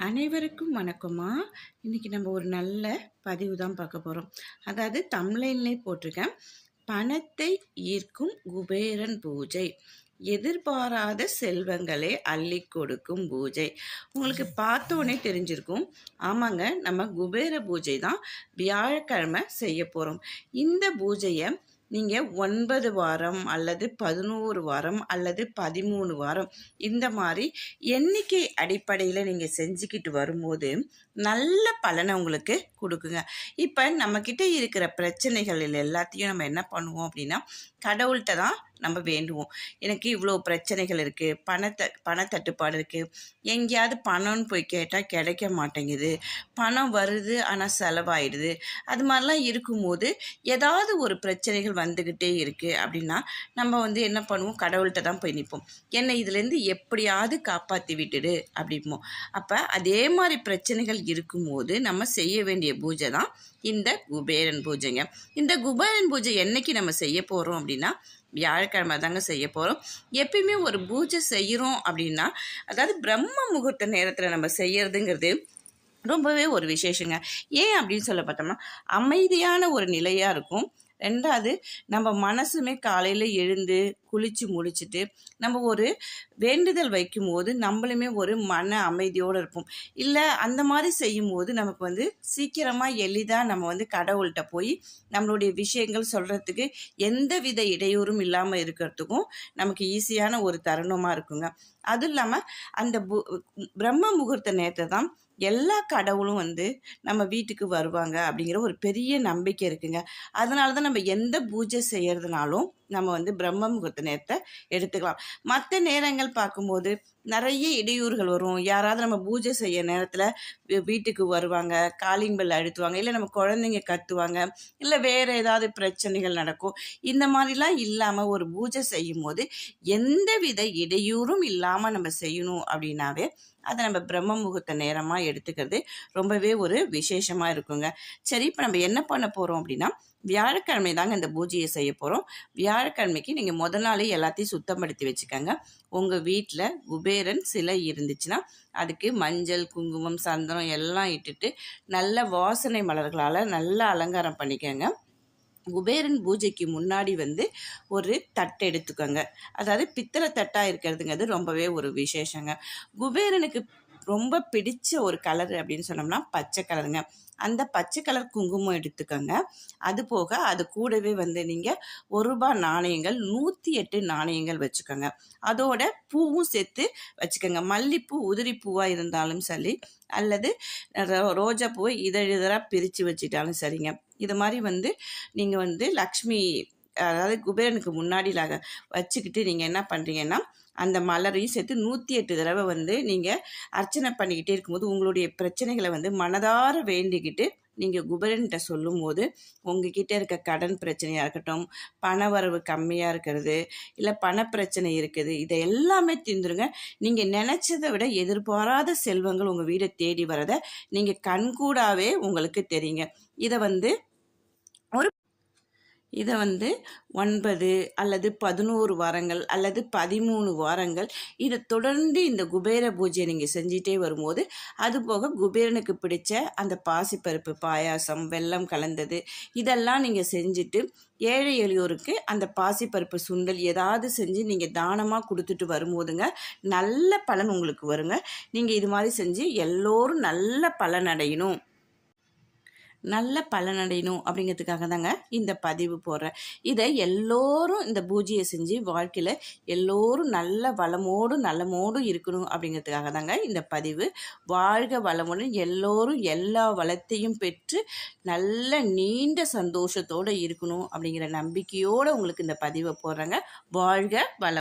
அனைவருக்கும் வணக்கம்மா. இன்னைக்கு நம்ம ஒரு நல்ல பதிவு தான் பார்க்க போகிறோம். அதாவது தமிழ்லே போட்டிருக்கேன், பணத்தை ஈர்க்கும் குபேரன் பூஜை, எதிர்பாராத செல்வங்களை அள்ளி கொடுக்கும் பூஜை. உங்களுக்கு பார்த்தோன்னே தெரிஞ்சிருக்கும், ஆமாங்க, நம்ம குபேர பூஜை தான் வியாழக்கிழமை செய்ய போகிறோம். இந்த பூஜையை நீங்கள் 9 வாரம் அல்லது 11 வாரம் அல்லது 13 வாரம் இந்த மாதிரி எண்ணிக்கை அடிப்படையில் நீங்கள் செஞ்சுக்கிட்டு வரும்போது நல்ல பலனை உங்களுக்கு கொடுக்குங்க. இப்போ நம்மக்கிட்ட இருக்கிற பிரச்சனைகள் எல்லாத்தையும் நம்ம என்ன பண்ணுவோம் அப்படின்னா, கடவுள்கிட்ட தான் நம்ம வேண்டுவோம். எனக்கு இவ்வளோ பிரச்சனைகள் இருக்குது, பணத்தட்டுப்பாடு இருக்குது, எங்கேயாவது பணம்னு போய் கேட்டால் கிடைக்க மாட்டேங்குது, பணம் வருது ஆனால் செலவாயிடுது, அது மாதிரிலாம் இருக்கும்போது ஏதாவது ஒரு பிரச்சனைகள் வந்துக்கிட்டே இருக்குது அப்படின்னா நம்ம என்ன பண்ணுவோம், கடவுள்கிட்ட தான் போய் நிற்போம். என்னை இதுலேருந்து எப்படியாவது காப்பாற்றி விட்டுடு அப்படிம்போம். அப்போ அதே மாதிரி பிரச்சனைகள் இருக்கும்போது நம்ம செய்ய வேண்டிய பூஜை தான் இந்த குபேரன் பூஜைங்க. இந்த குபேரன் பூஜை என்னைக்கு நம்ம செய்ய போகிறோம் அப்படின்னா, வியாழக்கிழமை தாங்க செய்ய போகிறோம். எப்பயுமே ஒரு பூஜை செய்கிறோம் அப்படின்னா, அதாவது பிரம்ம முகூர்த்த நேரத்தில் நம்ம செய்யறதுங்கிறது ரொம்பவே ஒரு விசேஷங்க. ஏன் அப்படின்னு சொல்ல பார்த்தோம்னா, அமைதியான ஒரு நிலையாக இருக்கும். ரெண்டாவது, நம்ம மனசுமே காலையில் எழுந்து குளித்து முடிச்சுட்டு நம்ம ஒரு வேண்டுதல் வைக்கும்போது நம்மளுமே ஒரு மன அமைதியோடு இருப்போம். இல்லை அந்த மாதிரி செய்யும்போது நமக்கு சீக்கிரமாக எளிதாக நம்ம கடவுள்கிட்ட போய் நம்மளுடைய விஷயங்கள் சொல்கிறதுக்கு எந்த வித இடையூறும் இல்லாமல் இருக்கிறதுக்கும் நமக்கு ஈஸியான ஒரு தருணமாக இருக்குங்க. அதுவும் இல்லாமல் அந்த பிரம்ம முகூர்த்த நேரத்தை தான் எல்லா கடவுளும் நம்ம வீட்டுக்கு வருவாங்க அப்படிங்கிற ஒரு பெரிய நம்பிக்கை இருக்குங்க. அதனால தான் நம்ம எந்த பூஜை செய்கிறதுனாலும் நம்ம பிரம்ம முகூர்த்த நேரத்தை எடுத்துக்கலாம். மற்ற நேரங்கள் பார்க்கும்போது நிறைய இடையூறுகள் வரும். யாராவது நம்ம பூஜை செய்ய நேரத்தில் வீட்டுக்கு வருவாங்க, காலிங் பெல் அழுத்துவாங்க, இல்லை நம்ம குழந்தைங்க கத்துவாங்க, இல்லை வேறு ஏதாவது பிரச்சனைகள் நடக்கும். இந்த மாதிரிலாம் இல்லாமல் ஒரு பூஜை செய்யும் போது எந்த வித இடையூறும் இல்லாமல் நம்ம செய்யணும் அப்படின்னாவே அதை நம்ம பிரம்ம முகூர்த்த நேரமாக எடுத்துக்கிறது ரொம்பவே ஒரு விசேஷமாக இருக்குங்க. சரி, இப்போ நம்ம என்ன பண்ண போகிறோம் அப்படின்னா, வியாழக்கிழமை தாங்க இந்த பூஜையை செய்ய போகிறோம். வியாழக்கிழமைக்கு நீங்கள் முதல் நாளே எல்லாத்தையும் சுத்தப்படுத்தி வச்சுக்கோங்க. உங்கள் வீட்டில் குபேரன் சிலை இருந்துச்சுன்னா அதுக்கு மஞ்சள், குங்குமம், சந்தனம் எல்லாம் இட்டுட்டு நல்ல வாசனை மலர்களால் நல்லா அலங்காரம் பண்ணிக்கோங்க. குபேரன் பூஜைக்கு முன்னாடி ஒரு தட்டு எடுத்துக்கோங்க. அதாவது பித்தளை தட்டாக இருக்கிறதுங்கிறது ரொம்பவே ஒரு விசேஷங்க. குபேரனுக்கு ரொம்ப பிடிச்ச ஒரு கலர் அப்படின்னு சொன்னோம்னா பச்சை கலருங்க. அந்த பச்சை கலர் குங்குமம் எடுத்துக்கோங்க. அது போக அது கூடவே நீங்கள் ₹1 நாணயங்கள் 108 நாணயங்கள் வச்சுக்கோங்க. அதோட பூவும் சேர்த்து வச்சுக்கோங்க. மல்லிப்பூ உதிரி பூவாக இருந்தாலும் சரி, அல்லது ரோஜா பூவை இதழாக பிரித்து வச்சுட்டாலும் சரிங்க. இது மாதிரி நீங்கள் லக்ஷ்மி, அதாவது குபேரனுக்கு முன்னாடி வச்சுக்கிட்டு நீங்கள் என்ன பண்ணுறீங்கன்னா, அந்த மலரையும் சேர்த்து 108 தடவை நீங்கள் அர்ச்சனை பண்ணிக்கிட்டே இருக்கும்போது உங்களுடைய பிரச்சனைகளை மனதார வேண்டிக்கிட்டு நீங்கள் குபேரன்கிட்ட சொல்லும் போது உங்ககிட்ட இருக்க கடன் பிரச்சனையாக இருக்கட்டும், பண வரவு கம்மியாக இருக்கிறது, இல்லை பணப்பிரச்சனை இருக்குது, இதை எல்லாமே தீர்ந்துருங்க. நீங்கள் நினச்சதை விட எதிர்பாராத செல்வங்கள் உங்கள் வீடை தேடி வரதை நீங்கள் கண்கூடாவே உங்களுக்கு தெரியுங்க. இதை 9 அல்லது 11 வாரங்கள் அல்லது 13 வாரங்கள் இதை தொடர்ந்து இந்த குபேர பூஜையை நீங்கள் செஞ்சிட்டே வரும்போது, அதுபோக குபேரனுக்கு பிடிச்ச அந்த பாசிப்பருப்பு பாயாசம், வெல்லம் கலந்தது இதெல்லாம் நீங்கள் செஞ்சுட்டு ஏழை எளியோருக்கு அந்த பாசிப்பருப்பு சுண்டல் ஏதாவது செஞ்சு நீங்கள் தானமாக கொடுத்துட்டு வரும்போதுங்க நல்ல பலன் உங்களுக்கு வருங்க. நீங்கள் இது மாதிரி செஞ்சு எல்லோரும் நல்ல பலனடையணும் அப்படிங்கிறதுக்காக தாங்க இந்த பதிவு போடுறேன். இதை எல்லோரும் இந்த பூஜையை செஞ்சு வாழ்க்கையில் எல்லோரும் நல்ல வளமோடும் நலமோடும் இருக்கணும் அப்படிங்கிறதுக்காக தாங்க இந்த பதிவு. வாழ்க வளமுடன், எல்லோரும் எல்லா வளத்தையும் பெற்று நல்ல நீண்ட சந்தோஷத்தோடு இருக்கணும் அப்படிங்கிற நம்பிக்கையோடு உங்களுக்கு இந்த பதிவை போடுறேங்க. வாழ்க வளம்.